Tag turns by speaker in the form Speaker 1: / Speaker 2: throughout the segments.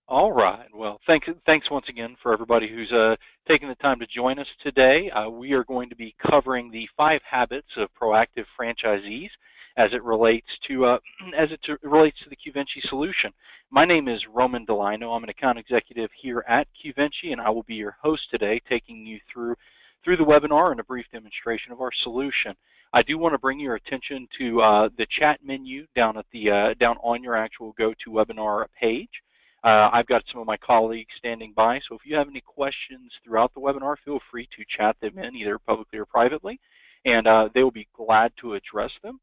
Speaker 1: All right. Well, thanks once again for everybody who's taking the time to join us today. We are going to be covering the 5 habits of proactive franchisees as it relates to the QVinci solution. My name is Roman Delino. I'm an account executive here at QVinci, and I will be your host today, taking you through the webinar and a brief demonstration of our solution. I do want to bring your attention to the chat menu down on your actual GoToWebinar page. I've got some of my colleagues standing by, so if you have any questions throughout the webinar, feel free to chat them in either publicly or privately, and they will be glad to address them.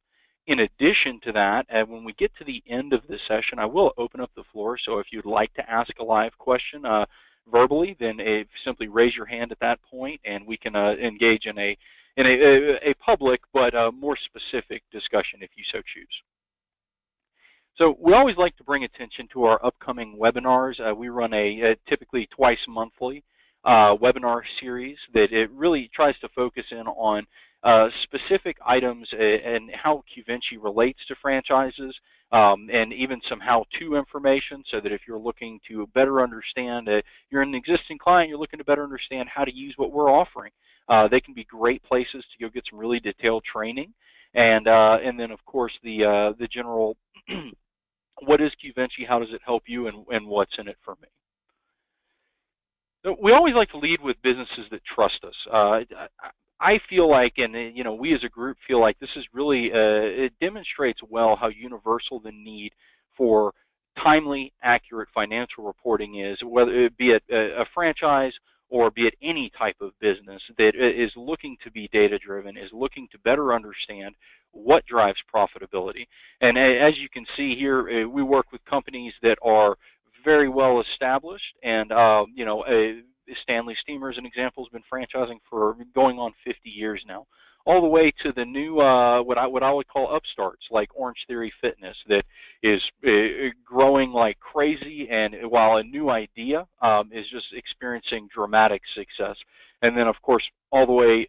Speaker 1: In addition to that, when we get to the end of this session, I will open up the floor, so if you'd like to ask a live question verbally, then simply raise your hand at that point, and we can engage in a public but more specific discussion if you so choose. So we always like to bring attention to our upcoming webinars. We run a typically twice monthly webinar series that it really tries to focus in on specific items and how QVinci relates to franchises, and even some how-to information, so that if you're looking to better understand, you're an existing client, you're looking to better understand how to use what we're offering. They can be great places to go get some really detailed training, and then of course the general what is QVinci, how does it help you, and what's in it for me. So we always like to lead with businesses that trust us. I feel like, and we as a group feel like this is really, it demonstrates well how universal the need for timely, accurate financial reporting is, whether it be it a franchise or be it any type of business that is looking to be data-driven, is looking to better understand what drives profitability. And as you can see here, we work with companies that are very well established, and Stanley Steamer, as an example, has been franchising for going on 50 years now, all the way to the new what I would call upstarts like Orange Theory Fitness that is growing like crazy, and while a new idea is just experiencing dramatic success. And then of course all the way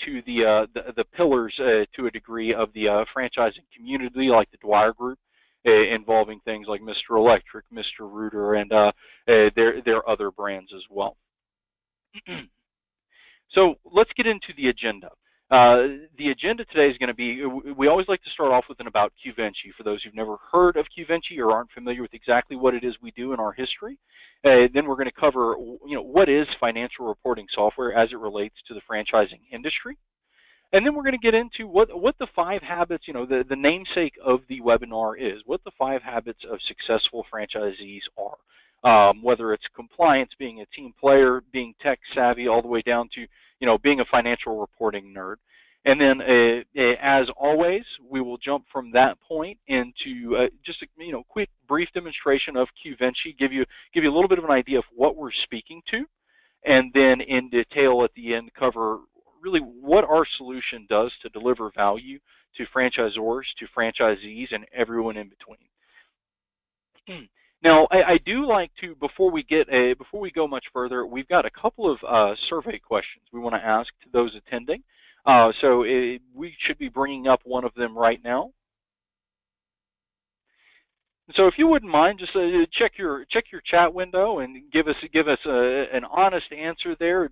Speaker 1: to the pillars to a degree of the franchising community, like the Dwyer Group, involving things like Mr. Electric, Mr. Rooter, and their other brands as well. So let's get into the agenda. The agenda today is going to be, we always like to start off with an about QVinci for those who've never heard of QVinci or aren't familiar with exactly what it is we do in our history. Then we're going to cover, what is financial reporting software as it relates to the franchising industry. And then we're going to get into what the 5 habits, the namesake of the webinar is, what the 5 habits of successful franchisees are. Whether it's compliance, being a team player, being tech savvy, all the way down to being a financial reporting nerd. And then, as always, we will jump from that point into just a quick, brief demonstration of QVinci, give you a little bit of an idea of what we're speaking to, and then in detail at the end cover really what our solution does to deliver value to franchisors, to franchisees, and everyone in between. Now, I do like to, before we go much further, we've got a couple of survey questions we want to ask to those attending. So we should be bringing up one of them right now. So if you wouldn't mind, just check your chat window and give us an honest answer there.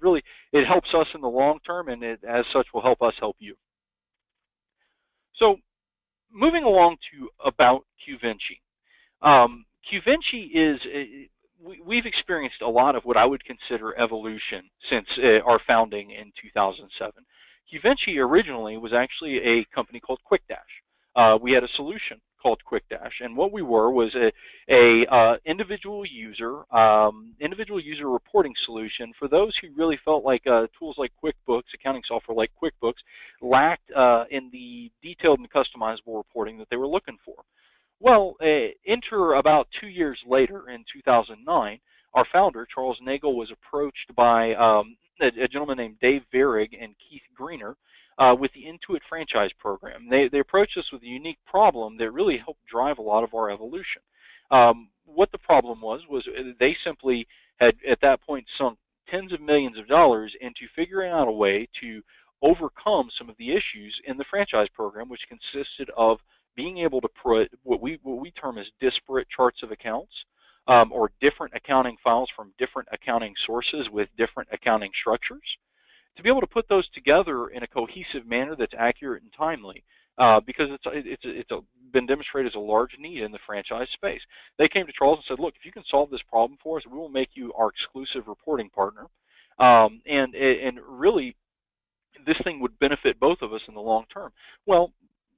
Speaker 1: It helps us in the long term, and it, as such, will help us help you. So moving along to about QVinci. QVinci is, we've experienced a lot of what I would consider evolution since our founding in 2007. QVinci originally was actually a company called QuickDash. We had a solution called QuickDash, and what we were was a individual user reporting solution for those who really felt like tools like QuickBooks, accounting software like QuickBooks, lacked in the detailed and customizable reporting that they were looking for. Well, enter about 2 years later, in 2009, our founder, Charles Nagel, was approached by a gentleman named Dave Varig and Keith Greener with the Intuit franchise program. They approached us with a unique problem that really helped drive a lot of our evolution. What the problem was they simply had, at that point, sunk tens of millions of dollars into figuring out a way to overcome some of the issues in the franchise program, which consisted of being able to put what we term as disparate charts of accounts or different accounting files from different accounting sources with different accounting structures, to be able to put those together in a cohesive manner that's accurate and timely, because it's been demonstrated as a large need in the franchise space. They came to Charles and said, look, if you can solve this problem for us, we will make you our exclusive reporting partner. And really, this thing would benefit both of us in the long term. Well,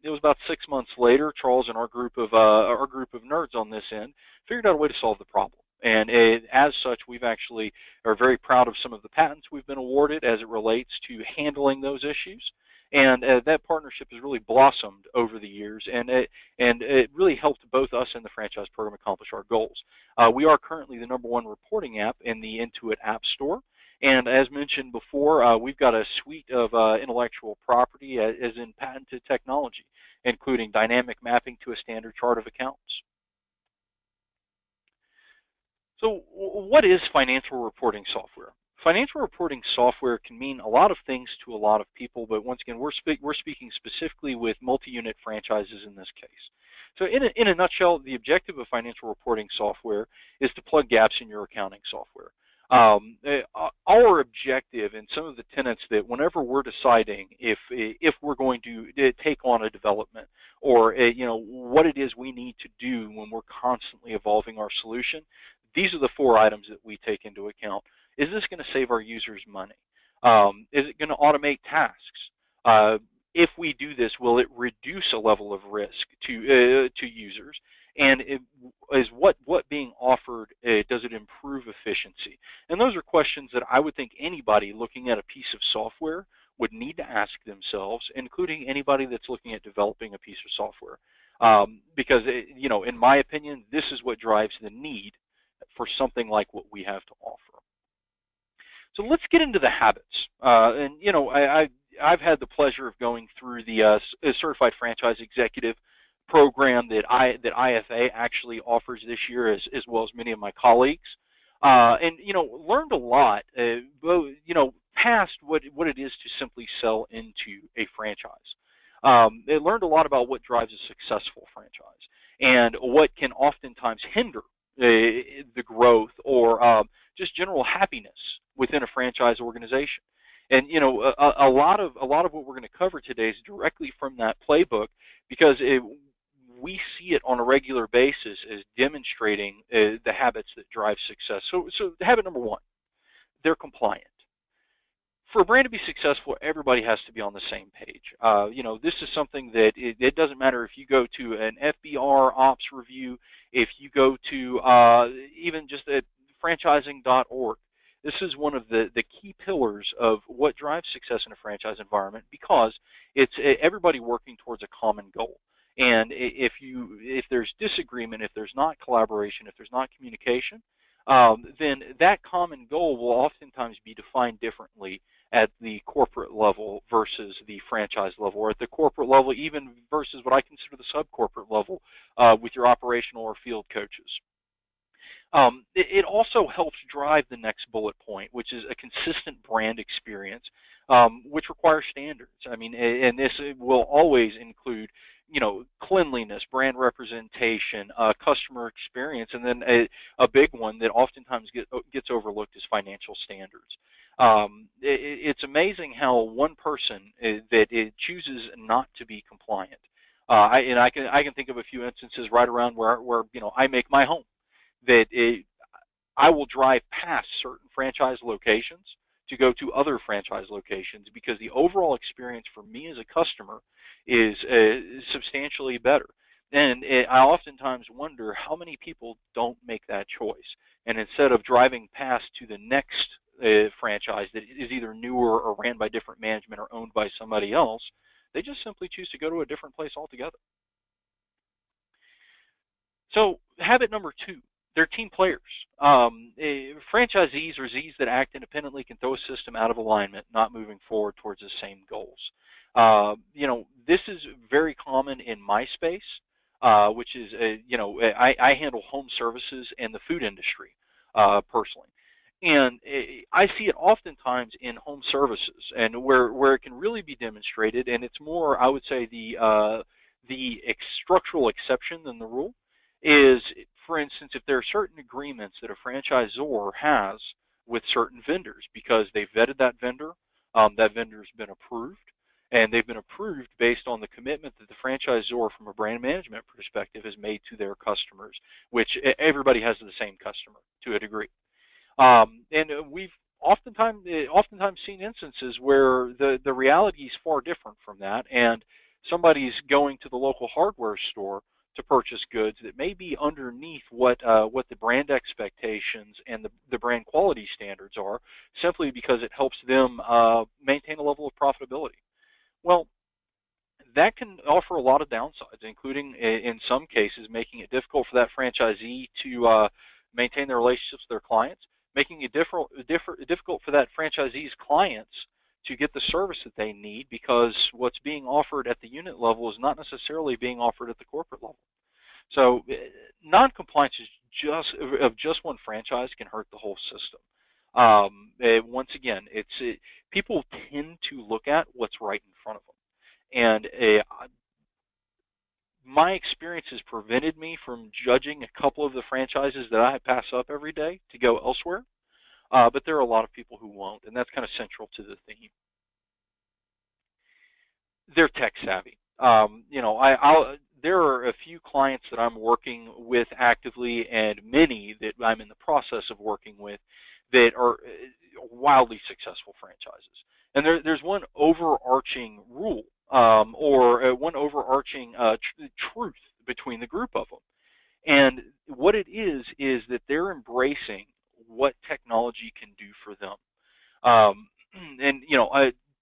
Speaker 1: it was about 6 months later, Charles and our group of nerds on this end figured out a way to solve the problem. And as such, we've actually are very proud of some of the patents we've been awarded as it relates to handling those issues. And that partnership has really blossomed over the years, and it really helped both us and the franchise program accomplish our goals. We are currently the #1 reporting app in the Intuit App Store. And as mentioned before, we've got a suite of intellectual property as in patented technology, including dynamic mapping to a standard chart of accounts. So what is financial reporting software? Financial reporting software can mean a lot of things to a lot of people, but once again, we're speaking specifically with multi-unit franchises in this case. So in a nutshell, the objective of financial reporting software is to plug gaps in your accounting software. Our objective and some of the tenets that whenever we're deciding if we're going to take on a development or what it is we need to do when we're constantly evolving our solution, these are the 4 items that we take into account. Is this going to save our users money? Is it going to automate tasks? If we do this, will it reduce a level of risk to users? And is what being offered, does it improve efficiency? And those are questions that I would think anybody looking at a piece of software would need to ask themselves, including anybody that's looking at developing a piece of software. Because, in my opinion, this is what drives the need for something like what we have to offer. So let's get into the habits. I've had the pleasure of going through the Certified Franchise Executive program that IFA actually offers this year, as well as many of my colleagues, and learned a lot. Past what it is to simply sell into a franchise. They learned a lot about what drives a successful franchise and what can oftentimes hinder the growth or just general happiness within a franchise organization. And a lot of what we're going to cover today is directly from that playbook, because we see it on a regular basis as demonstrating the habits that drive success. So habit #1, they're compliant. For a brand to be successful, everybody has to be on the same page. This is something that it doesn't matter if you go to an FBR ops review, if you go to even just at franchising.org. This is one of the key pillars of what drives success in a franchise environment, because it's everybody working towards a common goal. And if there's disagreement, if there's not collaboration, if there's not communication, then that common goal will oftentimes be defined differently at the corporate level versus the franchise level, or at the corporate level even versus what I consider the sub-corporate level with your operational or field coaches. It also helps drive the next bullet point, which is a consistent brand experience, which requires standards. I mean, and this will always include, cleanliness, brand representation, customer experience, and then a big one that oftentimes gets overlooked is financial standards. It's amazing how one person that chooses not to be compliant. I can think of a few instances right around where I make my home, that I will drive past certain franchise locations to go to other franchise locations because the overall experience for me as a customer is substantially better. And I oftentimes wonder how many people don't make that choice. And instead of driving past to the next franchise that is either newer or ran by different management or owned by somebody else, they just simply choose to go to a different place altogether. So habit #2, they're team players. Franchisees or Zs that act independently can throw a system out of alignment, not moving forward towards the same goals. This is very common in my space, which is, I handle home services and the food industry personally. And I see it oftentimes in home services, and where it can really be demonstrated, and it's more, I would say, the structural exception than the rule, is For instance, if there are certain agreements that a franchisor has with certain vendors because they vetted that vendor's been approved, and they've been approved based on the commitment that the franchisor from a brand management perspective has made to their customers, which everybody has the same customer to a degree. And we've oftentimes seen instances where the reality is far different from that, and somebody's going to the local hardware store to purchase goods that may be underneath what the brand expectations and the brand quality standards are, simply because it helps them maintain a level of profitability. Well, that can offer a lot of downsides, including in some cases making it difficult for that franchisee to maintain their relationships with their clients, making it difficult for that franchisee's clients to get the service that they need, because what's being offered at the unit level is not necessarily being offered at the corporate level. So non-compliance of just one franchise can hurt the whole system. Once again, people tend to look at what's right in front of them. And my experience has prevented me from judging a couple of the franchises that I pass up every day to go elsewhere. But there are a lot of people who won't, and that's kind of central to the theme. They're tech savvy. There are a few clients that I'm working with actively, and many that I'm in the process of working with that are wildly successful franchises. And there's one overarching rule or one overarching truth between the group of them. And what it is that they're embracing what technology can do for them.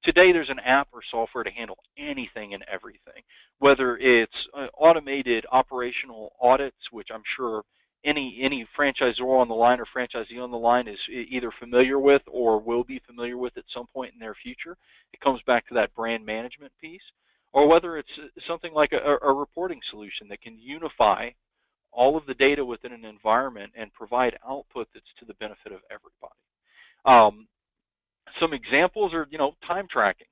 Speaker 1: Today there's an app or software to handle anything and everything, whether it's automated operational audits, which I'm sure any franchisor on the line or franchisee on the line is either familiar with or will be familiar with at some point in their future. It comes back to that brand management piece. Or whether it's something like a reporting solution that can unify all of the data within an environment and provide output that's to the benefit of everybody. Some examples are, time tracking,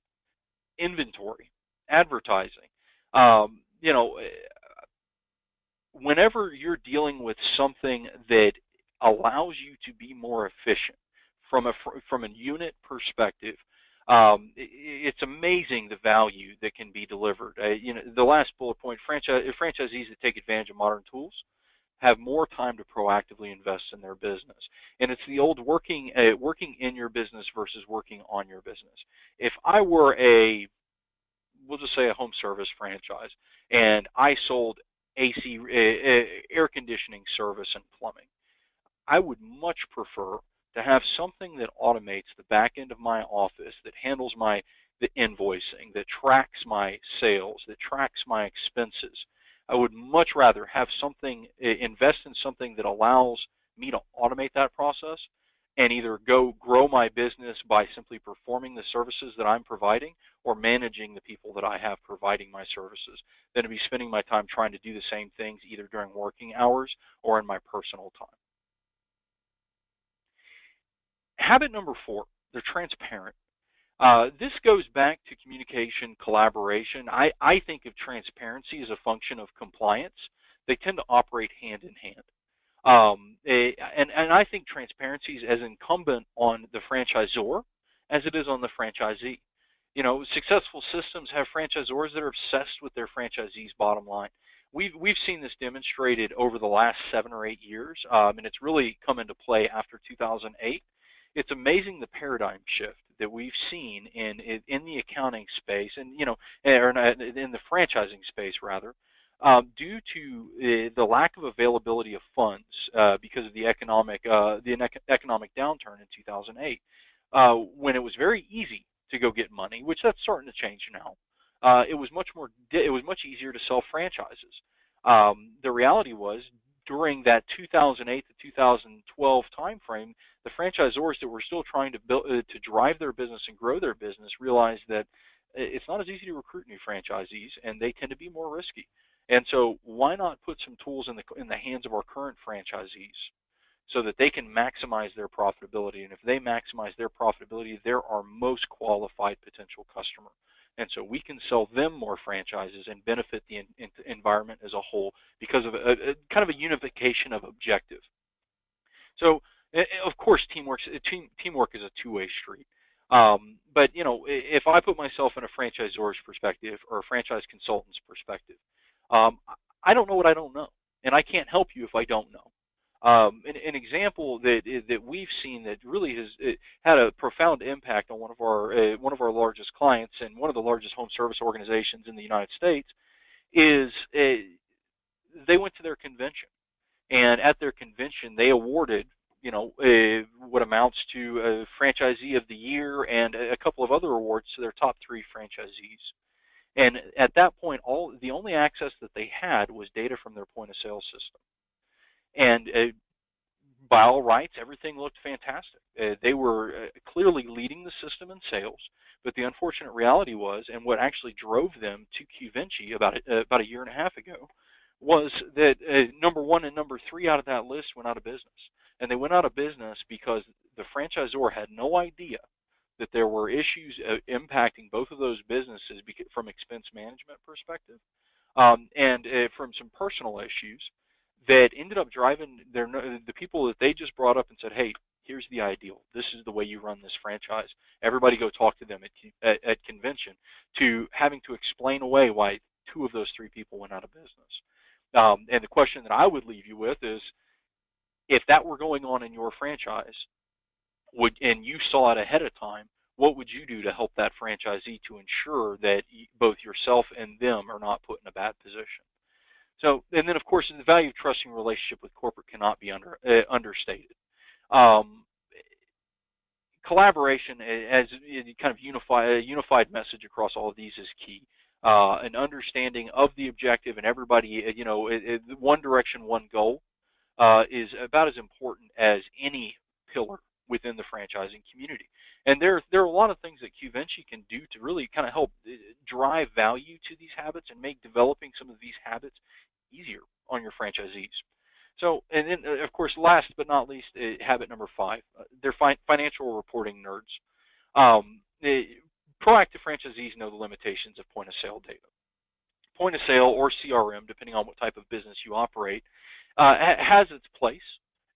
Speaker 1: inventory, advertising. Whenever you're dealing with something that allows you to be more efficient from a unit perspective, it's amazing the value that can be delivered. The last bullet point: franchisees that take advantage of modern tools have more time to proactively invest in their business. And it's the old working in your business versus working on your business. If I were we'll just say a home service franchise, and I sold AC, air conditioning service and plumbing, I would much prefer to have something that automates the back end of my office, that handles the invoicing, that tracks my sales, that tracks my expenses. I would much rather have invest in something that allows me to automate that process and either go grow my business by simply performing the services that I'm providing or managing the people that I have providing my services, than to be spending my time trying to do the same things either during working hours or in my personal time. Habit number 4, they're transparent. This goes back to communication, collaboration. I think of transparency as a function of compliance. They tend to operate hand in hand. And I think transparency is as incumbent on the franchisor as it is on the franchisee. Successful systems have franchisors that are obsessed with their franchisees' bottom line. We've seen this demonstrated over the last 7 or 8 years, and it's really come into play after 2008. It's amazing the paradigm shift that we've seen in the accounting space, and or in the franchising space rather, due to the lack of availability of funds because of the economic downturn in 2008, when it was very easy to go get money, which that's starting to change now. It was much easier to sell franchises. The reality was, during that 2008 to 2012 timeframe, the franchisors that were still trying to drive their business and grow their business realized that it's not as easy to recruit new franchisees, and they tend to be more risky. And so, why not put some tools in the hands of our current franchisees so that they can maximize their profitability. And if they maximize their profitability, they're our most qualified potential customer. And so we can sell them more franchises and benefit the environment as a whole because of a kind of a unification of objective. So, of course, teamwork is a two-way street. But if I put myself in a franchisor's perspective or a franchise consultant's perspective, I don't know what I don't know, and I can't help you if I don't know. An example that we've seen that really has had a profound impact on one of our largest clients and one of the largest home service organizations in the United States is they went to their convention, and at their convention they awarded what amounts to a franchisee of the year and a couple of other awards to their top 3 franchisees. And at that point, the only access that they had was data from their point of sale system. And by all rights, everything looked fantastic. They were clearly leading the system in sales, but the unfortunate reality was, and what actually drove them to QVinci about a year and a half ago, was that number 1 and number 3 out of that list went out of business. And they went out of business because the franchisor had no idea that there were issues impacting both of those businesses from expense management perspective, and from some personal issues that ended up driving the people that they just brought up and said, hey, here's the ideal. This is the way you run this franchise. Everybody go talk to them at convention, to having to explain away why 2 of those 3 people went out of business. And the question that I would leave you with is, if that were going on in your franchise, and you saw it ahead of time, what would you do to help that franchisee to ensure that both yourself and them are not put in a bad position? So, and then of course, the value of trusting relationship with corporate cannot be understated. Collaboration as kind of unified message across all of these is key. An understanding of the objective and everybody, one direction, one goal, is about as important as any pillar within the franchising community. And there are a lot of things that QVinci can do to really kind of help drive value to these habits and make developing some of these habits easier on your franchisees. So, and then of course, last but not least, habit number 5, they're financial reporting nerds. Proactive franchisees know the limitations of point of sale data. Point of sale or CRM, depending on what type of business you operate, has its place,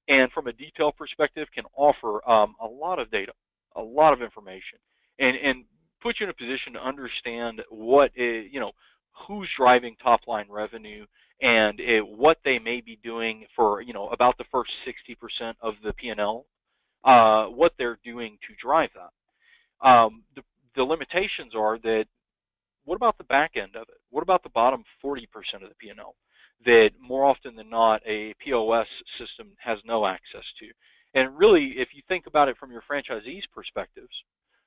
Speaker 1: and from a detail perspective can offer a lot of data, a lot of information, and put you in a position to understand what who's driving top line revenue and what they may be doing for about the first 60% of the P&L, what they're doing to drive that. The limitations are that, what about the back end of it? What about the bottom 40% of the P&L that more often than not a POS system has no access to? And really, if you think about it from your franchisees' perspectives,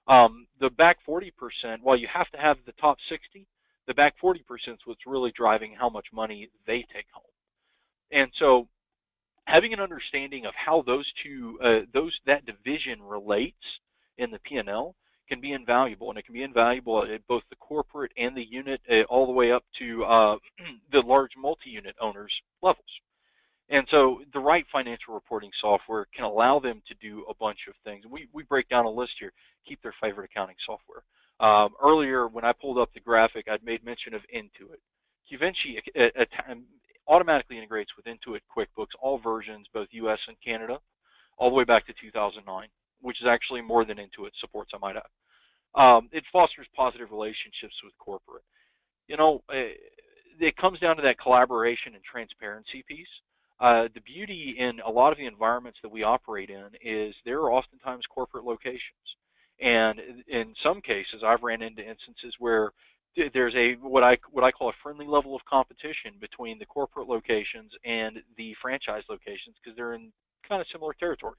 Speaker 1: the back 40%, while you have to have the top 60, the back 40% is what's really driving how much money they take home. And so having an understanding of how that division relates in the P&L can be invaluable, and it can be invaluable at both the corporate and the unit, all the way up to the large multi-unit owners levels. And so the right financial reporting software can allow them to do a bunch of things. We break down a list here. Keep their favorite accounting software. Earlier, when I pulled up the graphic, I'd made mention of Intuit. QVinci automatically integrates with Intuit QuickBooks, all versions, both US and Canada, all the way back to 2009, which is actually more than Intuit supports, I might add. It fosters positive relationships with corporate. It comes down to that collaboration and transparency piece. The beauty in a lot of the environments that we operate in is there are oftentimes corporate locations. And in some cases, I've ran into instances where there's what I call a friendly level of competition between the corporate locations and the franchise locations because they're in kind of similar territories.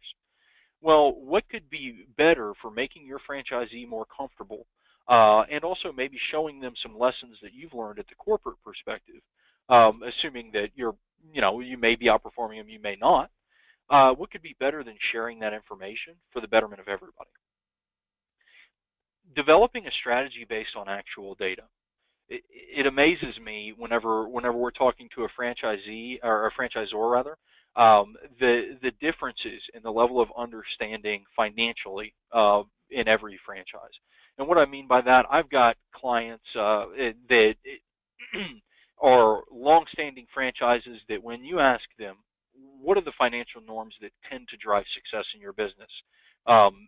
Speaker 1: Well, what could be better for making your franchisee more comfortable and also maybe showing them some lessons that you've learned at the corporate perspective, assuming that you may be outperforming them, you may not. What could be better than sharing that information for the betterment of everybody? Developing a strategy based on actual data. It amazes me whenever we're talking to a franchisee or a franchisor rather, the differences in the level of understanding financially in every franchise. And what I mean by that, I've got clients that are long-standing franchises that when you ask them, what are the financial norms that tend to drive success in your business, um,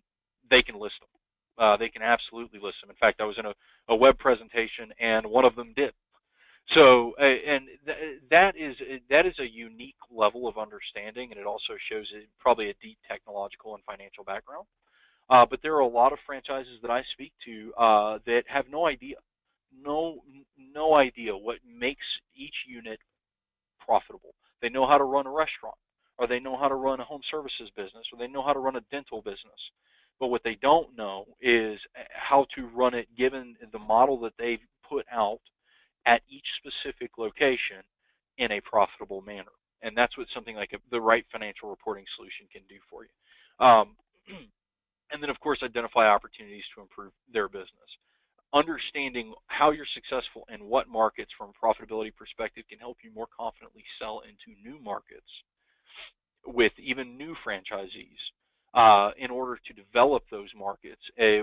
Speaker 1: they can list them. They can absolutely list them. In fact, I was in a web presentation, and one of them did. So, that is a unique level of understanding, and it also shows probably a deep technological and financial background. But there are a lot of franchises that I speak to that have no idea, no no idea what makes each unit profitable. They know how to run a restaurant, or they know how to run a home services business, or they know how to run a dental business. But what they don't know is how to run it given the model that they've put out at each specific location in a profitable manner. And that's what something like the right financial reporting solution can do for you. And then, of course, identify opportunities to improve their business. Understanding how you're successful in what markets from a profitability perspective can help you more confidently sell into new markets with even new franchisees in order to develop those markets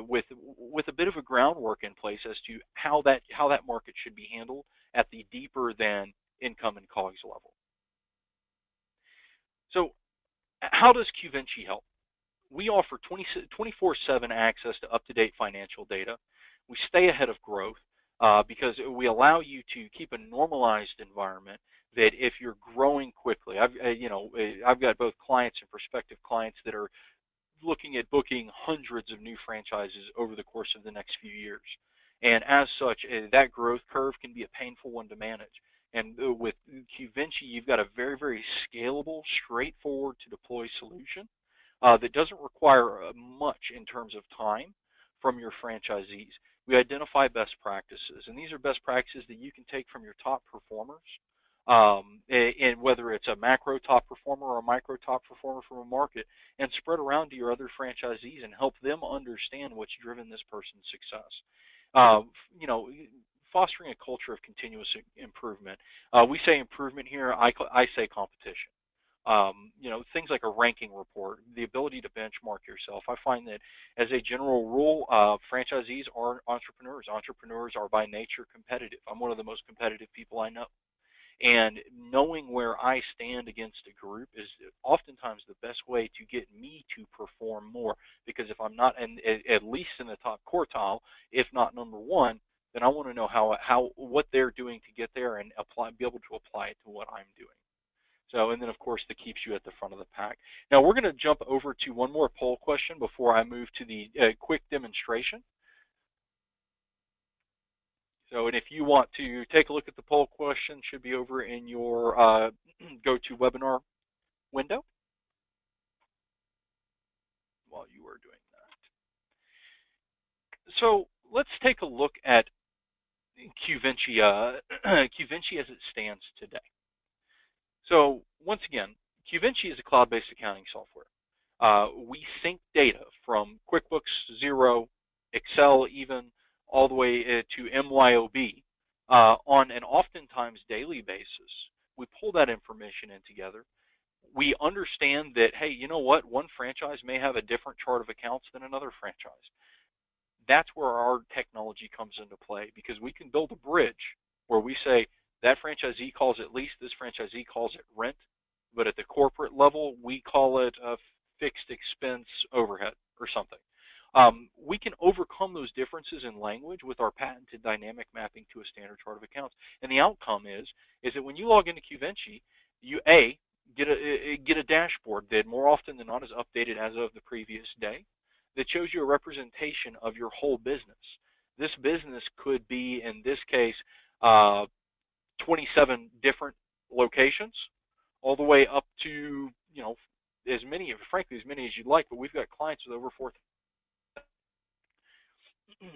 Speaker 1: with a bit of a groundwork in place as to how that market should be handled at the deeper than income and COGS level. So how does QVinci help? We offer 24/7 access to up-to-date financial data. We stay ahead of growth because we allow you to keep a normalized environment that if you're growing quickly, I've got both clients and prospective clients that are looking at booking hundreds of new franchises over the course of the next few years. And as such, that growth curve can be a painful one to manage. And with QVinci, you've got a very, very scalable, straightforward to deploy solution that doesn't require much in terms of time from your franchisees. We identify best practices, and these are best practices that you can take from your top performers, and whether it's a macro top performer or a micro top performer from a market, and spread around to your other franchisees and help them understand what's driven this person's success. You know, fostering a culture of continuous improvement. We say improvement here. I say competition. Things like a ranking report, the ability to benchmark yourself. I find that as a general rule, franchisees are entrepreneurs. Entrepreneurs are by nature competitive. I'm one of the most competitive people I know. And knowing where I stand against a group is oftentimes the best way to get me to perform more. Because if I'm not, and at least in the top quartile, if not number one, then I want to know what they're doing to get there and be able to apply it to what I'm doing. So, and then of course that keeps you at the front of the pack. Now we're going to jump over to one more poll question before I move to the quick demonstration. So, and if you want to take a look at the poll question, it should be over in your GoToWebinar window while you are doing that. So let's take a look at QVinci, QVinci as it stands today. So once again, QVinci is a cloud-based accounting software. We sync data from QuickBooks, Xero, Excel even, all the way to MYOB on an oftentimes daily basis. We pull that information in together. We understand that, hey, you know what? One franchise may have a different chart of accounts than another franchise. That's where our technology comes into play, because we can build a bridge where we say that franchisee calls it lease, this franchisee calls it rent, but at the corporate level, we call it a fixed expense overhead or something. We can overcome those differences in language with our patented dynamic mapping to a standard chart of accounts. And the outcome is that when you log into QVinci, you get a dashboard that more often than not is updated as of the previous day that shows you a representation of your whole business. This business could be, in this case, 27 different locations, all the way up to, as many, frankly, as many as you'd like, but we've got clients with over 4,000.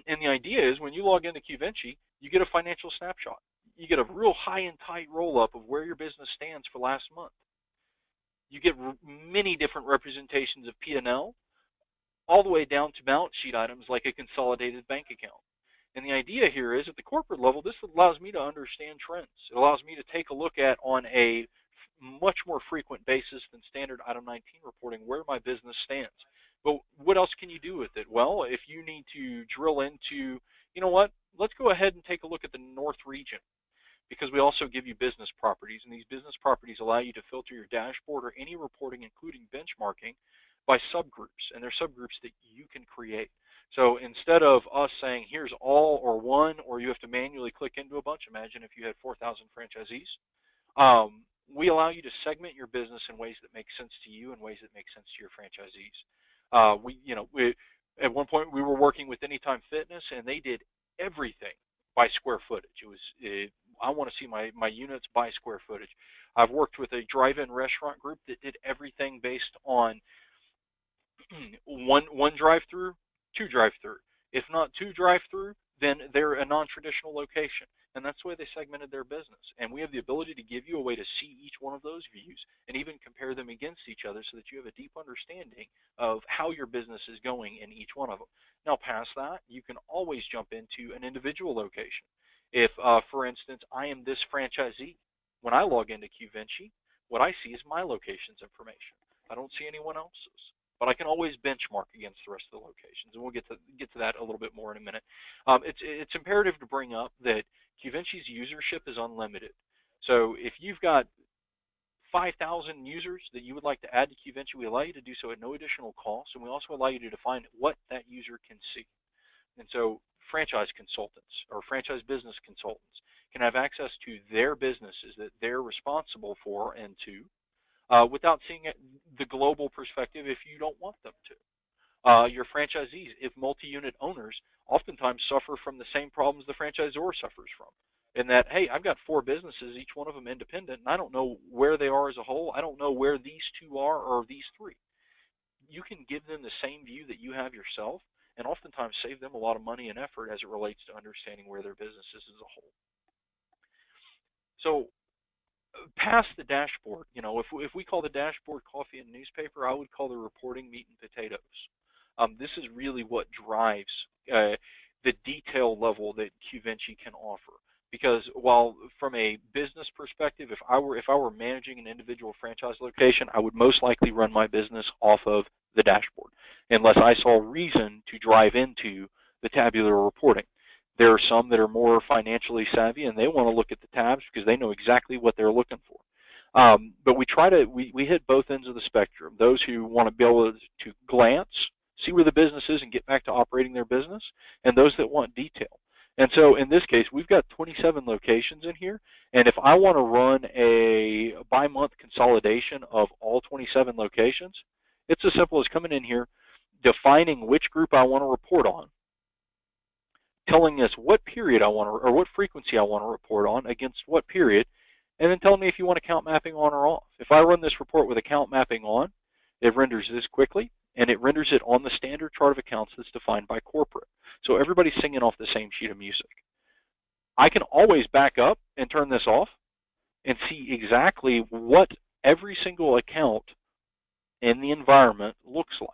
Speaker 1: And the idea is when you log into QVinci, you get a financial snapshot. You get a real high and tight roll-up of where your business stands for last month. You get many different representations of P&L, all the way down to balance sheet items like a consolidated bank account. And the idea here is at the corporate level, this allows me to understand trends. It allows me to take a look at on a much more frequent basis than standard Item 19 reporting where my business stands. But what else can you do with it? Well, if you need to drill into, you know what, let's go ahead and take a look at the North region, because we also give you business properties, and these business properties allow you to filter your dashboard or any reporting, including benchmarking, by subgroups, and they're subgroups that you can create. So instead of us saying, here's all or one, or you have to manually click into a bunch, imagine if you had 4,000 franchisees, we allow you to segment your business in ways that make sense to you and ways that make sense to your franchisees. At one point we were working with Anytime Fitness, and they did everything by square footage. I want to see my units by square footage. I've worked with a drive-in restaurant group that did everything based on one drive-through, two drive-through. If not two drive-through, then they're a non-traditional location. And that's the way they segmented their business. And we have the ability to give you a way to see each one of those views and even compare them against each other so that you have a deep understanding of how your business is going in each one of them. Now, past that, you can always jump into an individual location. If, for instance, I am this franchisee, when I log into QVinci, what I see is my location's information. I don't see anyone else's. But I can always benchmark against the rest of the locations, and we'll get to that a little bit more in a minute. It's imperative to bring up that QVinci's usership is unlimited. So if you've got 5,000 users that you would like to add to QVinci, we allow you to do so at no additional cost, and we also allow you to define what that user can see. And so franchise consultants or franchise business consultants can have access to their businesses that they're responsible for and to, without seeing the global perspective if you don't want them to. Your franchisees, if multi-unit owners, oftentimes suffer from the same problems the franchisor suffers from. In that, hey, I've got 4 businesses, each one of them independent, and I don't know where they are as a whole. I don't know where these 2 are or these 3. You can give them the same view that you have yourself, and oftentimes save them a lot of money and effort as it relates to understanding where their business is as a whole. So past the dashboard, if we call the dashboard coffee and newspaper, I would call the reporting meat and potatoes. This is really what drives the detail level that QVinci can offer. Because while from a business perspective, if I were managing an individual franchise location, I would most likely run my business off of the dashboard, unless I saw reason to drive into the tabular reporting. There are some that are more financially savvy, and they want to look at the tabs because they know exactly what they're looking for. But we hit both ends of the spectrum. Those who want to be able to glance, see where the business is, and get back to operating their business, and those that want detail. And so in this case, we've got 27 locations in here, and if I want to run a bi-month consolidation of all 27 locations, it's as simple as coming in here, defining which group I want to report on, telling us what period I want to, or what frequency I want to report on against what period, and then telling me if you want account mapping on or off. If I run this report with account mapping on, it renders this quickly, and it renders it on the standard chart of accounts that's defined by corporate. So everybody's singing off the same sheet of music. I can always back up and turn this off and see exactly what every single account in the environment looks like.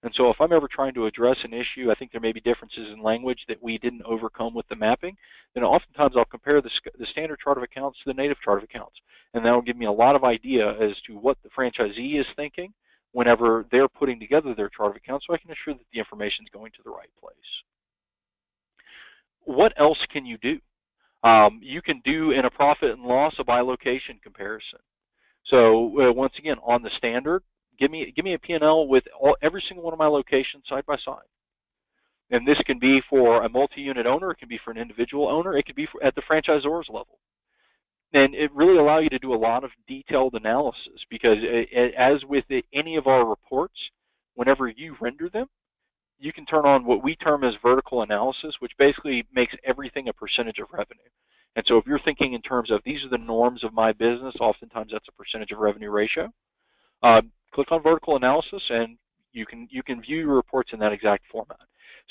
Speaker 1: And so if I'm ever trying to address an issue, I think there may be differences in language that we didn't overcome with the mapping, then oftentimes I'll compare the standard chart of accounts to the native chart of accounts. And that will give me a lot of idea as to what the franchisee is thinking whenever they're putting together their chart of accounts, so I can ensure that the information is going to the right place. What else can you do? You can do in a profit and loss a by location comparison. So once again, on the standard, give me a P&L with every single one of my locations side by side. And this can be for a multi-unit owner, it can be for an individual owner, it could be at the franchisor's level. And it really allows you to do a lot of detailed analysis because as with any of our reports, whenever you render them, you can turn on what we term as vertical analysis, which basically makes everything a percentage of revenue. And so if you're thinking in terms of these are the norms of my business, oftentimes that's a percentage of revenue ratio. Click on vertical analysis and you can view your reports in that exact format.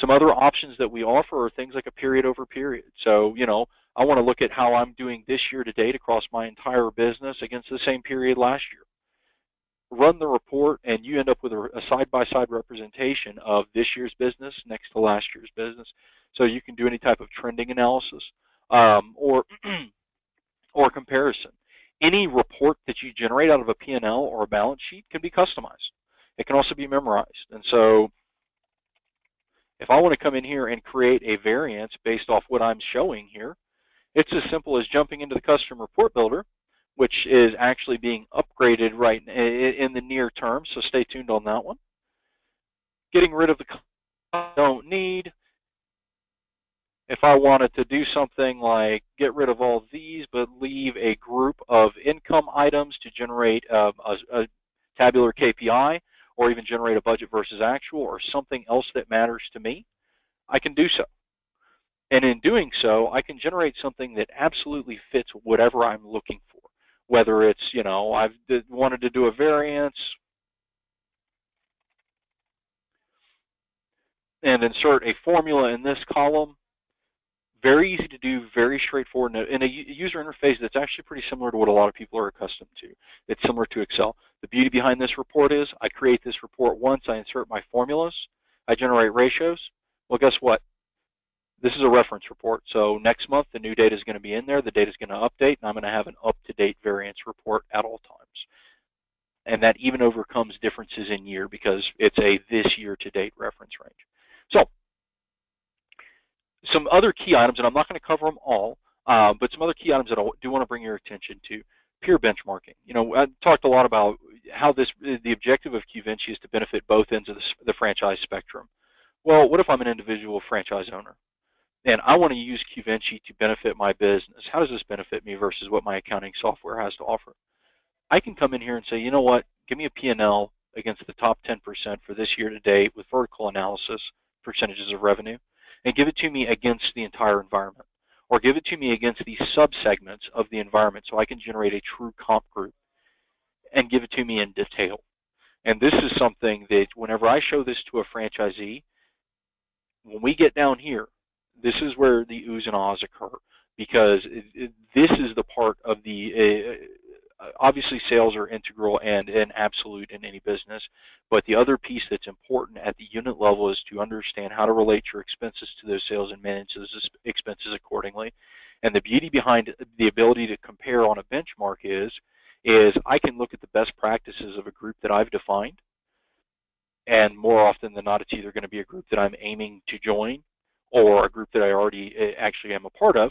Speaker 1: Some other options that we offer are things like a period over period. So, I want to look at how I'm doing this year to date across my entire business against the same period last year. Run the report and you end up with a side-by-side representation of this year's business next to last year's business. So you can do any type of trending analysis or comparison. Any report that you generate out of a P&L or a balance sheet can be customized. It can also be memorized. And so if I want to come in here and create a variance based off what I'm showing here, it's as simple as jumping into the custom report builder, which is actually being upgraded right in the near term, so stay tuned on that one. Getting rid of the I don't need. If I wanted to do something like get rid of all these but leave a group of income items to generate a tabular KPI, or even generate a budget versus actual or something else that matters to me, I can do so. And in doing so, I can generate something that absolutely fits whatever I'm looking for. Whether it's, I've wanted to do a variance and insert a formula in this column. Very easy to do, very straightforward, in a user interface that's actually pretty similar to what a lot of people are accustomed to. It's similar to Excel. The beauty behind this report is I create this report once, I insert my formulas, I generate ratios. Well, guess what? This is a reference report, so next month the new data is going to be in there, the data is going to update, and I'm going to have an up-to-date variance report at all times. And that even overcomes differences in year because it's a this year to date reference range. So, some other key items, and I'm not going to cover them all, but some other key items that I do want to bring your attention to. Peer benchmarking. I talked a lot about how the objective of QVinci is to benefit both ends of the franchise spectrum. Well, what if I'm an individual franchise owner and I want to use QVinci to benefit my business? How does this benefit me versus what my accounting software has to offer? I can come in here and say, you know what, give me a P&L against the top 10% for this year to date with vertical analysis, percentages of revenue, and give it to me against the entire environment, or give it to me against the subsegments of the environment so I can generate a true comp group and give it to me in detail. And this is something that whenever I show this to a franchisee, when we get down here, this is where the oohs and ahs occur, because this is the part of the obviously sales are integral and absolute in any business, but the other piece that's important at the unit level is to understand how to relate your expenses to those sales and manage those expenses accordingly. And the beauty behind the ability to compare on a benchmark is I can look at the best practices of a group that I've defined, and more often than not, it's either going to be a group that I'm aiming to join or a group that I already actually am a part of,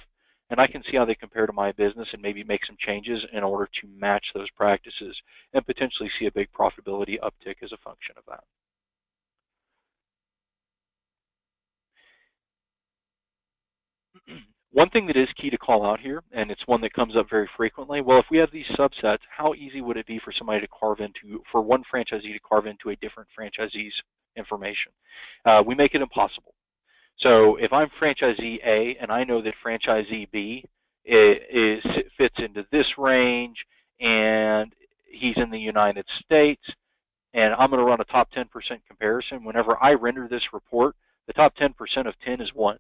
Speaker 1: and I can see how they compare to my business and maybe make some changes in order to match those practices and potentially see a big profitability uptick as a function of that. One thing that is key to call out here, and it's one that comes up very frequently, well, if we have these subsets, how easy would it be for somebody to for one franchisee to carve into a different franchisee's information? We make it impossible. So if I'm franchisee A and I know that franchisee B fits into this range and he's in the United States, and I'm going to run a top 10% comparison, whenever I render this report, the top 10% of 10 is 1.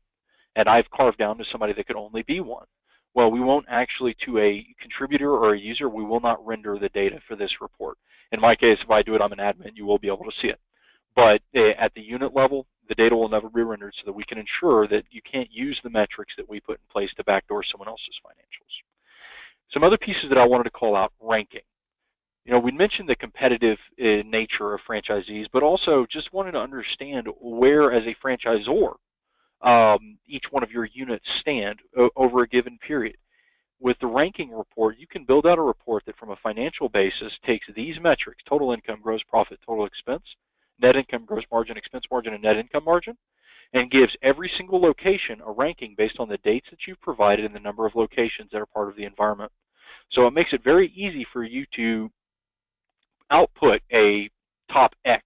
Speaker 1: And I've carved down to somebody that could only be 1. Well, we won't actually, to a contributor or a user, we will not render the data for this report. In my case, if I do it, I'm an admin, you will be able to see it. But at the unit level, the data will never be rendered so that we can ensure that you can't use the metrics that we put in place to backdoor someone else's financials. Some other pieces that I wanted to call out, ranking. We mentioned the competitive nature of franchisees, but also just wanted to understand where, as a franchisor, each one of your units stand over a given period. With the ranking report, you can build out a report that from a financial basis takes these metrics, total income, gross profit, total expense, net income, gross margin, expense margin, and net income margin, and gives every single location a ranking based on the dates that you've provided and the number of locations that are part of the environment. So it makes it very easy for you to output a top X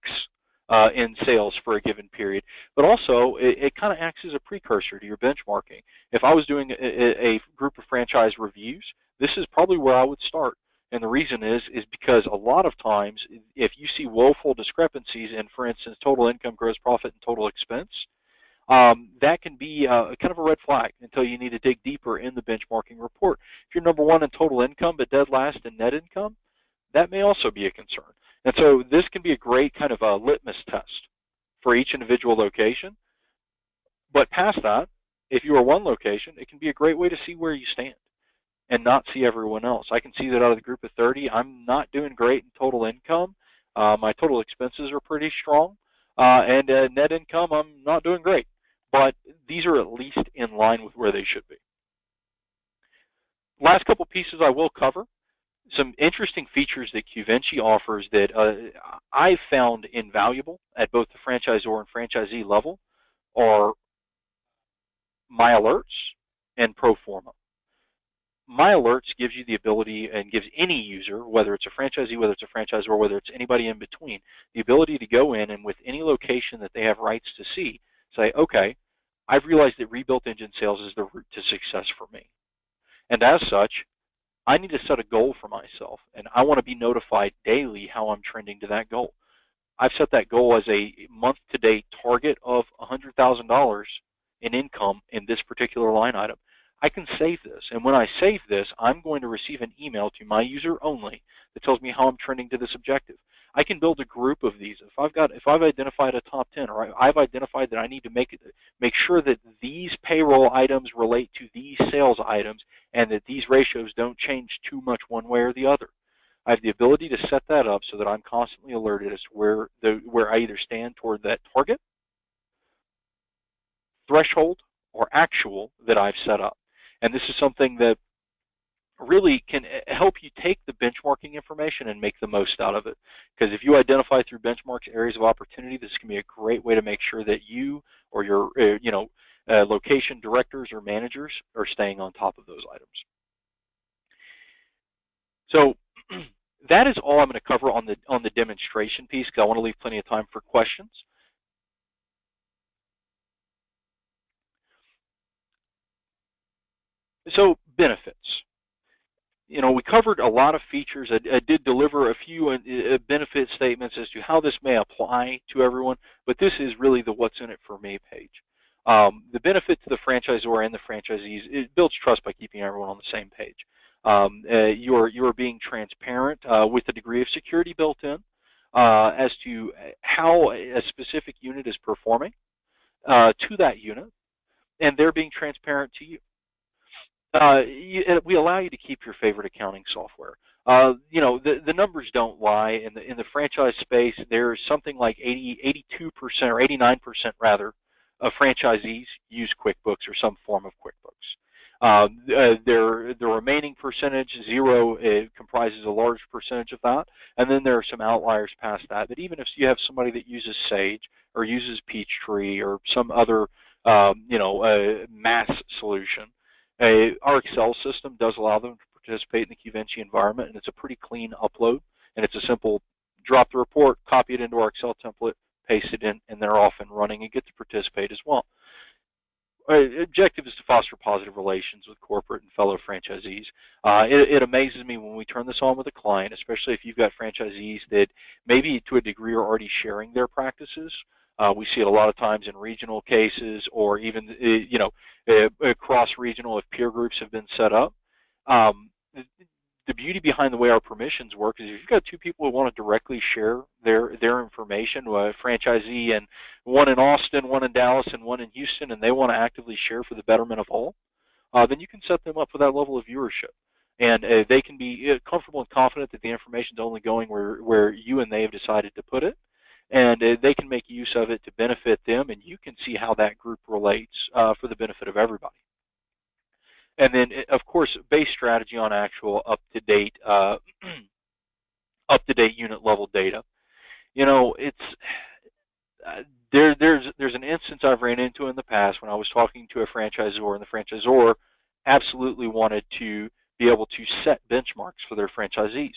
Speaker 1: in sales for a given period, but also it kind of acts as a precursor to your benchmarking. If I was doing a group of franchise reviews, this is probably where I would start. And the reason is because a lot of times, if you see woeful discrepancies in, for instance, total income, gross profit, and total expense, that can be kind of a red flag until you need to dig deeper in the benchmarking report. If you're number 1 in total income but dead last in net income, that may also be a concern. And so this can be a great kind of a litmus test for each individual location. But past that, if you are one location, it can be a great way to see where you stand. and not see everyone else. I can see that out of the group of 30, I'm not doing great in total income. My total expenses are pretty strong, and net income, I'm not doing great. But these are at least in line with where they should be. Last couple pieces I will cover. Some interesting features that QVinci offers that I've found invaluable at both the franchisor and franchisee level are My Alerts and Pro Forma. My Alerts gives you the ability and gives any user, whether it's a franchisee, whether it's a franchisor, whether it's anybody in between, the ability to go in and with any location that they have rights to see, say, okay, I've realized that rebuilt engine sales is the route to success for me. And as such, I need to set a goal for myself, and I want to be notified daily how I'm trending to that goal. I've set that goal as a month-to-date target of $100,000 in income in this particular line item. I can save this, and when I save this, I'm going to receive an email to my user only that tells me how I'm trending to this objective. I can build a group of these. If I've identified a top 10, or I've identified that I need to make sure that these payroll items relate to these sales items, and that these ratios don't change too much one way or the other. I have the ability to set that up so that I'm constantly alerted as to where I either stand toward that target, threshold, or actual that I've set up. And this is something that really can help you take the benchmarking information and make the most out of it. Because if you identify through benchmarks areas of opportunity, this can be a great way to make sure that you or your location directors or managers are staying on top of those items. So that is all I'm going to cover on the demonstration piece, because I want to leave plenty of time for questions. So benefits. We covered a lot of features. I did deliver a few benefit statements as to how this may apply to everyone, but this is really the what's in it for me page. The benefit to the franchisor and the franchisees, it builds trust by keeping everyone on the same page. You are being transparent with a degree of security built in as to how a specific unit is performing to that unit, and they're being transparent to you. We allow you to keep your favorite accounting software. The numbers don't lie. In the franchise space, there's something like 82% or 89% rather of franchisees use QuickBooks or some form of QuickBooks. The remaining percentage, 0, comprises a large percentage of that, and then there are some outliers past that. But even if you have somebody that uses Sage or uses Peachtree or some other mass solution, our Excel system does allow them to participate in the QVinci environment, and it's a pretty clean upload, and it's a simple drop the report, copy it into our Excel template, paste it in, and they're off and running and get to participate as well. Objective is to foster positive relations with corporate and fellow franchisees. It amazes me when we turn this on with a client, especially if you've got franchisees that maybe to a degree are already sharing their practices. We see it a lot of times in regional cases, or even cross-regional if peer groups have been set up. The beauty behind the way our permissions work is if you've got two people who want to directly share their information, a franchisee and one in Austin, one in Dallas, and one in Houston, and they want to actively share for the betterment of all, then you can set them up for that level of viewership. And they can be comfortable and confident that the information is only going where you and they have decided to put it. And they can make use of it to benefit them, and you can see how that group relates for the benefit of everybody. And then, of course, base strategy on actual up-to-date unit level data. It's there's an instance I've ran into in the past when I was talking to a franchisor, and the franchisor absolutely wanted to be able to set benchmarks for their franchisees.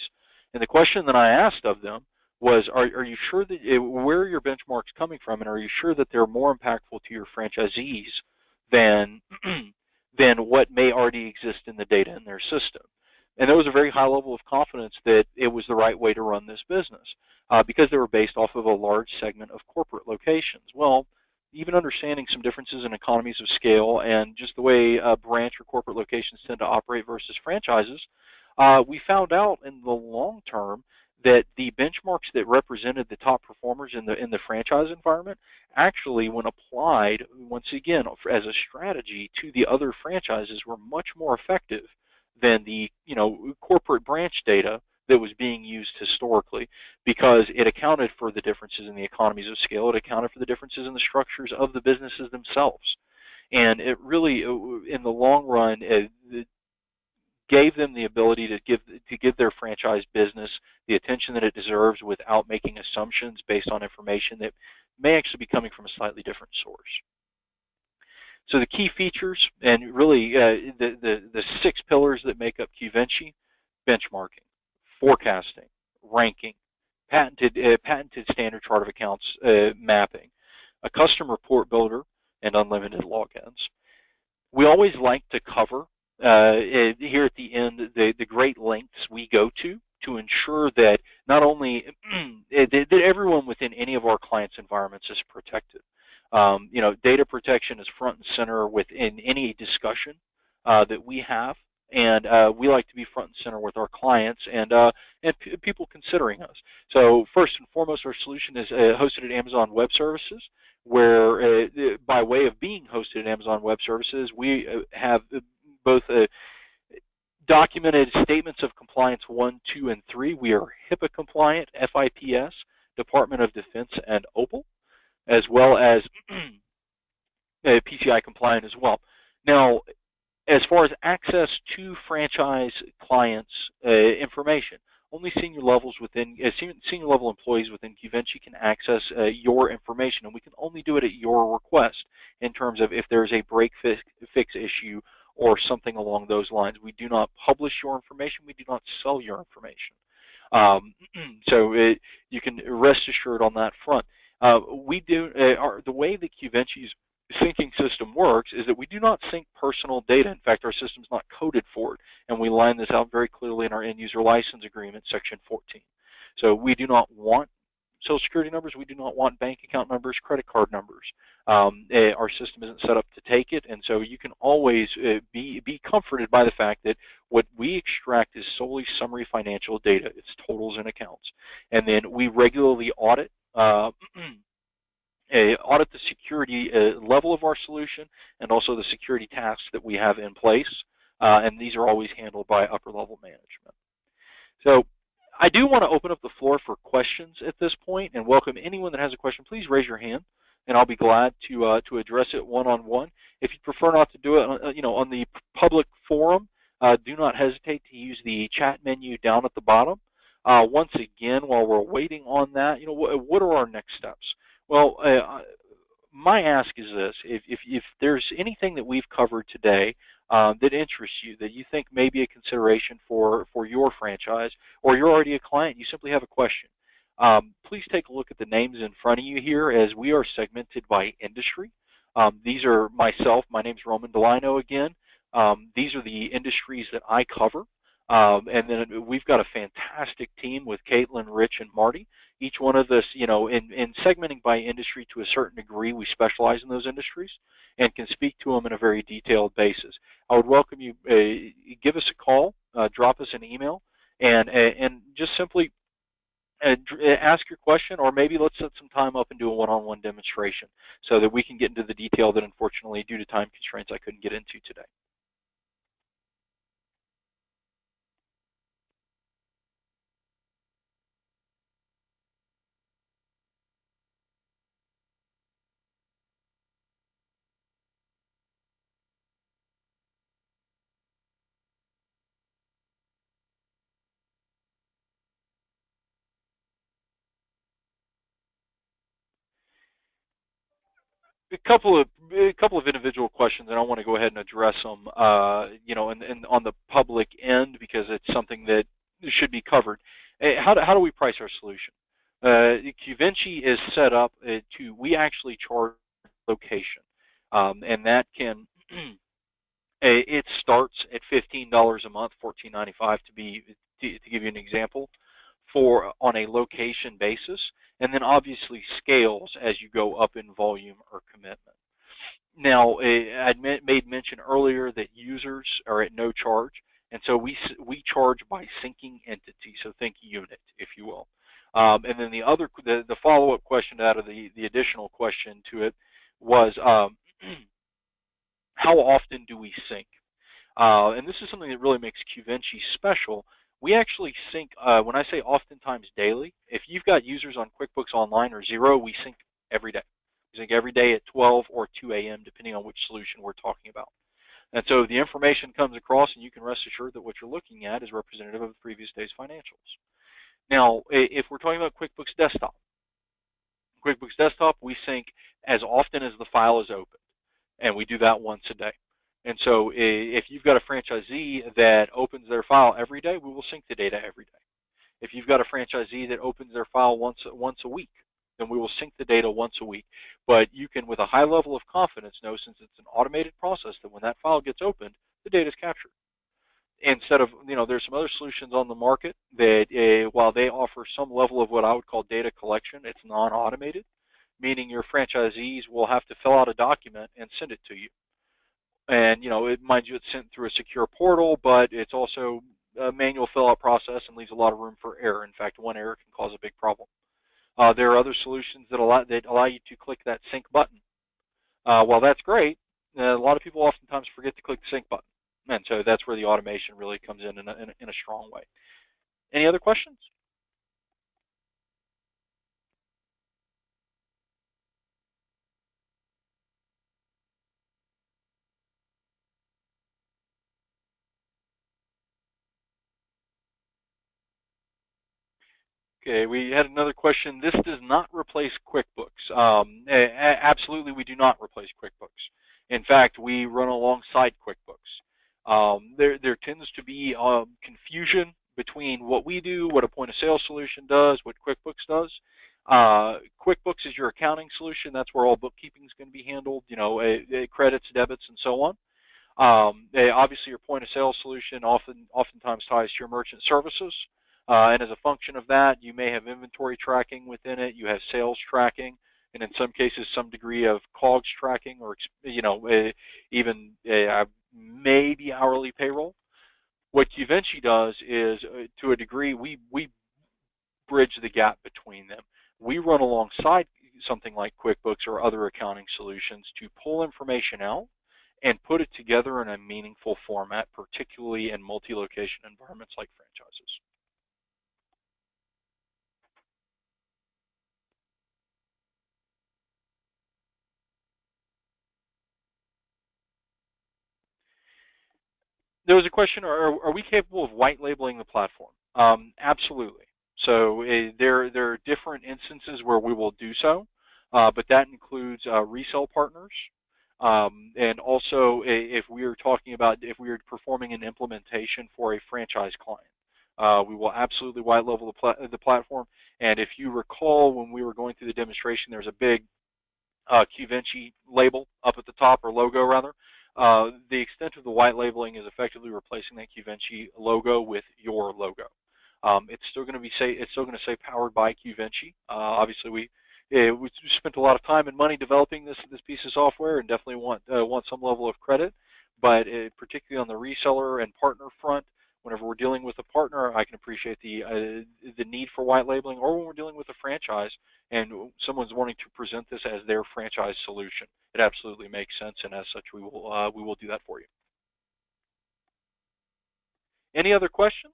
Speaker 1: And the question that I asked of them was, are you sure that where are your benchmarks coming from, and are you sure that they're more impactful to your franchisees than what may already exist in the data in their system? And there was a very high level of confidence that it was the right way to run this business because they were based off of a large segment of corporate locations. Well, even understanding some differences in economies of scale and just the way branch or corporate locations tend to operate versus franchises, we found out in the long term that the benchmarks that represented the top performers in the franchise environment actually, when applied, once again, as a strategy to the other franchises, were much more effective than the corporate branch data that was being used historically, because it accounted for the differences in the economies of scale. It accounted for the differences in the structures of the businesses themselves. And it really, in the long run, gave them the ability to give their franchise business the attention that it deserves without making assumptions based on information that may actually be coming from a slightly different source. So the key features, and really the 6 pillars that make up QVinci: benchmarking, forecasting, ranking, patented standard chart of accounts mapping, a custom report builder, and unlimited logins. We always like to cover here at the end the great lengths we go to ensure that not only that everyone within any of our clients' environments is protected. Data protection is front and center within any discussion that we have, and we like to be front and center with our clients and people considering us. So first and foremost, our solution is hosted at Amazon Web Services, where by way of being hosted at Amazon Web Services, we have both documented statements of compliance 1, 2, and 3. We are HIPAA compliant, FIPS, Department of Defense, and OPAL, as well as PCI compliant as well. Now, as far as access to franchise clients' information, only senior level employees within QVinci can access your information, and we can only do it at your request in terms of if there's a break fix issue or something along those lines. We do not publish your information. We do not sell your information. So you can rest assured on that front. The way that QVinci's syncing system works is that we do not sync personal data. In fact, our system is not coded for it, and we line this out very clearly in our end user license agreement, section 14. So we do not want Social Security numbers. We do not want bank account numbers, credit card numbers. Our system isn't set up to take it, and so you can always be comforted by the fact that what we extract is solely summary financial data. It's totals and accounts. And then we regularly audit the security level of our solution and also the security tasks that we have in place, and these are always handled by upper level management. So I do want to open up the floor for questions at this point and welcome anyone that has a question. Please raise your hand, and I'll be glad to address it one-on-one. If you prefer not to do it, on the public forum, do not hesitate to use the chat menu down at the bottom. Once again, while we're waiting on that, what are our next steps? Well, my ask is this: if there's anything that we've covered today that interests you, that you think may be a consideration for your franchise, or you're already a client, you simply have a question, please take a look at the names in front of you here, as we are segmented by industry. These are myself. My name's Roman Delino again. These are the industries that I cover. And then we've got a fantastic team with Caitlin, Rich, and Marty. Each one of us, in segmenting by industry to a certain degree, we specialize in those industries and can speak to them in a very detailed basis. I would welcome you, give us a call, drop us an email, and just simply ask your question, or maybe let's set some time up and do a one-on-one demonstration so that we can get into the detail that unfortunately, due to time constraints, I couldn't get into today. A couple of individual questions, and I want to go ahead and address them, and on the public end, because it's something that should be covered. How do we price our solution? QVinci is set up we actually charge location, and that can it starts at $15 a month, $14.95 to give you an example, on a location basis, and then obviously scales as you go up in volume or commitment. Now, I made mention earlier that users are at no charge, and so we charge by syncing entity, so think unit, if you will. And then the follow-up question out of the additional question to it was, how often do we sync? And this is something that really makes QVinci special. We actually sync, when I say oftentimes daily, if you've got users on QuickBooks Online or Xero, we sync every day. We sync every day at 12 or 2 a.m., depending on which solution we're talking about. And so the information comes across, and you can rest assured that what you're looking at is representative of the previous day's financials. Now, if we're talking about QuickBooks Desktop, we sync as often as the file is opened, and we do that once a day. And so if you've got a franchisee that opens their file every day, we will sync the data every day. If you've got a franchisee that opens their file once a week, then we will sync the data once a week. But you can, with a high level of confidence, know, since it's an automated process, that when that file gets opened, the data is captured. Instead of, there's some other solutions on the market that, while they offer some level of what I would call data collection, it's non-automated, meaning your franchisees will have to fill out a document and send it to you. And, mind you, it's sent through a secure portal, but it's also a manual fill-out process and leaves a lot of room for error. In fact, one error can cause a big problem. There are other solutions that allow you to click that sync button. While that's great, a lot of people oftentimes forget to click the sync button. And so that's where the automation really comes in a strong way. Any other questions? Okay, we had another question. This does not replace QuickBooks. Absolutely, we do not replace QuickBooks. In fact, we run alongside QuickBooks. There tends to be confusion between what we do, what a point-of-sale solution does, what QuickBooks does. QuickBooks is your accounting solution. That's where all bookkeeping is going to be handled, credits, debits, and so on. Obviously, your point-of-sale solution oftentimes ties to your merchant services. And as a function of that, you may have inventory tracking within it. You have sales tracking, and in some cases, some degree of COGS tracking, or even maybe hourly payroll. What QVinci does is, to a degree, we bridge the gap between them. We run alongside something like QuickBooks or other accounting solutions to pull information out and put it together in a meaningful format, particularly in multi-location environments like franchises. There was a question, are we capable of white labeling the platform? Absolutely. So there are different instances where we will do so, but that includes resale partners. And also, if we are performing an implementation for a franchise client, we will absolutely white label the platform. And if you recall, when we were going through the demonstration, there's a big QVinci label up at the top, or logo rather. The extent of the white labeling is effectively replacing that QVinci logo with your logo. It's still going to say powered by QVinci. Obviously, we spent a lot of time and money developing this piece of software, and definitely want some level of credit. But particularly on the reseller and partner front, whenever we're dealing with a partner, I can appreciate the need for white labeling, or when we're dealing with a franchise and someone's wanting to present this as their franchise solution. It absolutely makes sense, and as such, we will do that for you. Any other questions?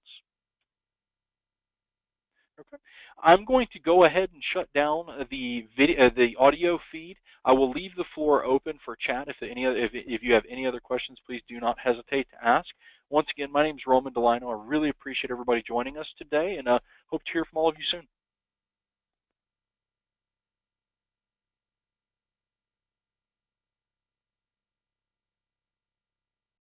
Speaker 1: Okay. I'm going to go ahead and shut down the audio feed. I will leave the floor open for chat. If you have any other questions, please do not hesitate to ask. Once again, my name is Roman Delino. I really appreciate everybody joining us today, and hope to hear from all of you soon.